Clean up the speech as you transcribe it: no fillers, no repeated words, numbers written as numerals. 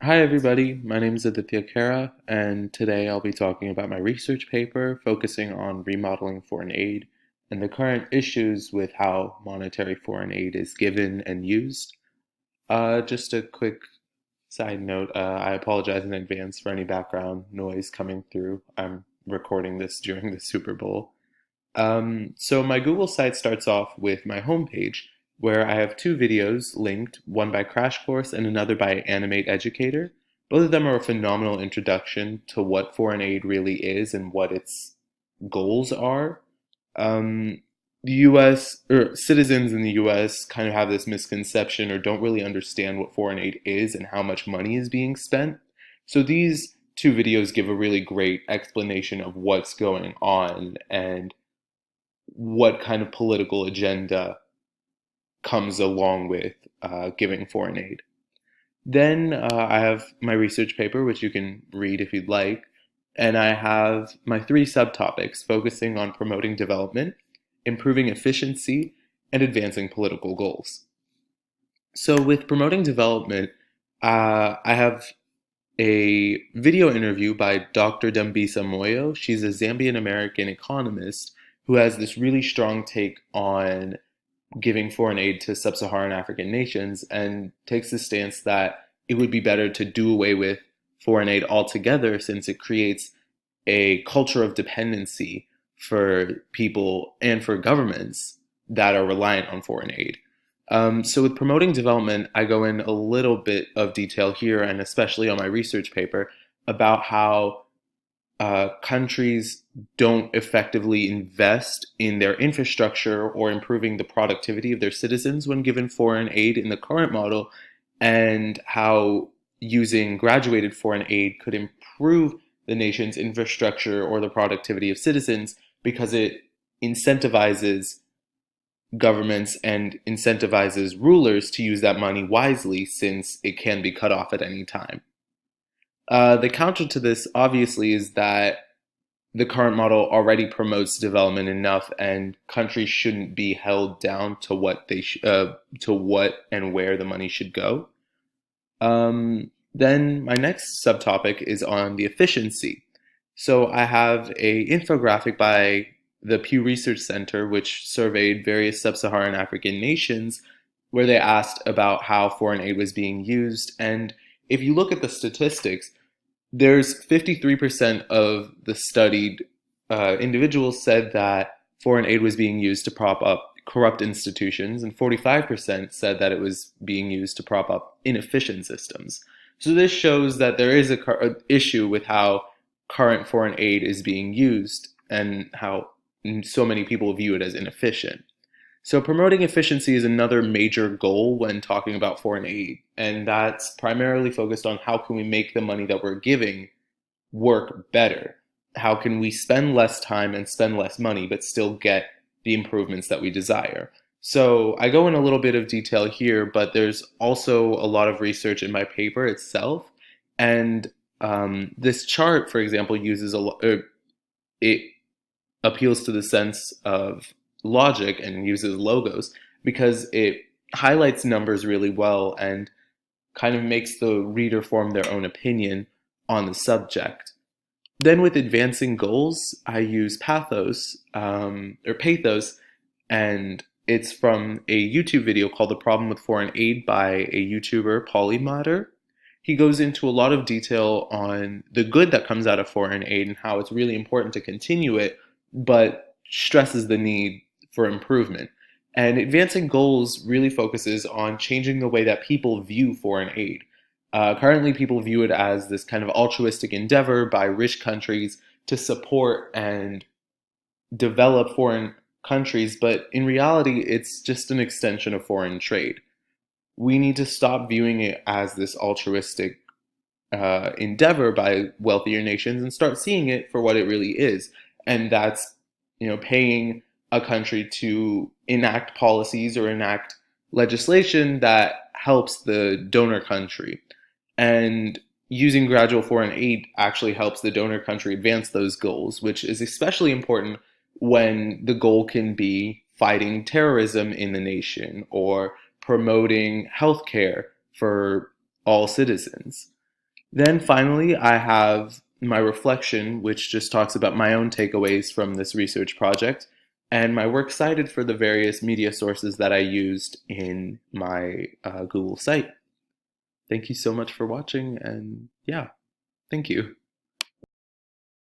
Hi, everybody. My name is Aditya Khera, and today I'll be talking about my research paper focusing on remodeling foreign aid and the current issues with how monetary foreign aid is given and used. Just a quick side note, I apologize in advance for any background noise coming through. I'm recording this during the Super Bowl. So my Google site starts off with my homepage, where I have two videos linked, one by Crash Course and another by Animate Educator. Both of them are a phenomenal introduction to what foreign aid really is and what its goals are. The US, or citizens in the US, kind of have this misconception or don't really understand what foreign aid is and how much money is being spent. So these two videos give a really great explanation of what's going on and what kind of political agenda comes along with giving foreign aid. Then I have my research paper, which you can read if you'd like, and I have my three subtopics focusing on promoting development, improving efficiency, and advancing political goals. So, with promoting development, I have a video interview by Dr. Dambisa Moyo. She's a Zambian American economist who has this really strong take on giving foreign aid to sub-Saharan African nations and takes the stance that it would be better to do away with foreign aid altogether since it creates a culture of dependency for people and for governments that are reliant on foreign aid. So with promoting development, I go in a little bit of detail here, and especially on my research paper, about how countries don't effectively invest in their infrastructure or improving the productivity of their citizens when given foreign aid in the current model, and how using graduated foreign aid could improve the nation's infrastructure or the productivity of citizens because it incentivizes governments and incentivizes rulers to use that money wisely since it can be cut off at any time. The counter to this, obviously, is that the current model already promotes development enough, and countries shouldn't be held down to to what and where the money should go. Then my next subtopic is on the efficiency. So I have a infographic by the Pew Research Center, which surveyed various sub-Saharan African nations, where they asked about how foreign aid was being used. And if you look at the statistics, there's 53% of the studied individuals said that foreign aid was being used to prop up corrupt institutions, and 45% said that it was being used to prop up inefficient systems. So this shows that there is a issue with how current foreign aid is being used and how so many people view it as inefficient. So promoting efficiency is another major goal when talking about foreign aid, and that's primarily focused on how can we make the money that we're giving work better? How can we spend less time and spend less money but still get the improvements that we desire? So I go in a little bit of detail here, but there's also a lot of research in my paper itself, and this chart, for example, it appeals to the sense of logic and uses logos because it highlights numbers really well and kind of makes the reader form their own opinion on the subject. Then with advancing goals, I use pathos, and it's from a YouTube video called The Problem with Foreign Aid by a YouTuber, Polymatter. He goes into a lot of detail on the good that comes out of foreign aid and how it's really important to continue it, but stresses the need for improvement. And advancing goals really focuses on changing the way that people view foreign aid. Currently, people view it as this kind of altruistic endeavor by rich countries to support and develop foreign countries, but in reality, it's just an extension of foreign trade. We need to stop viewing it as this altruistic endeavor by wealthier nations and start seeing it for what it really is, and that's paying a country to enact policies or enact legislation that helps the donor country. And using gradual foreign aid actually helps the donor country advance those goals, which is especially important when the goal can be fighting terrorism in the nation or promoting healthcare for all citizens. Then finally, I have my reflection, which just talks about my own takeaways from this research project, and my works cited for the various media sources that I used in my Google site. Thank you so much for watching, and yeah, thank you.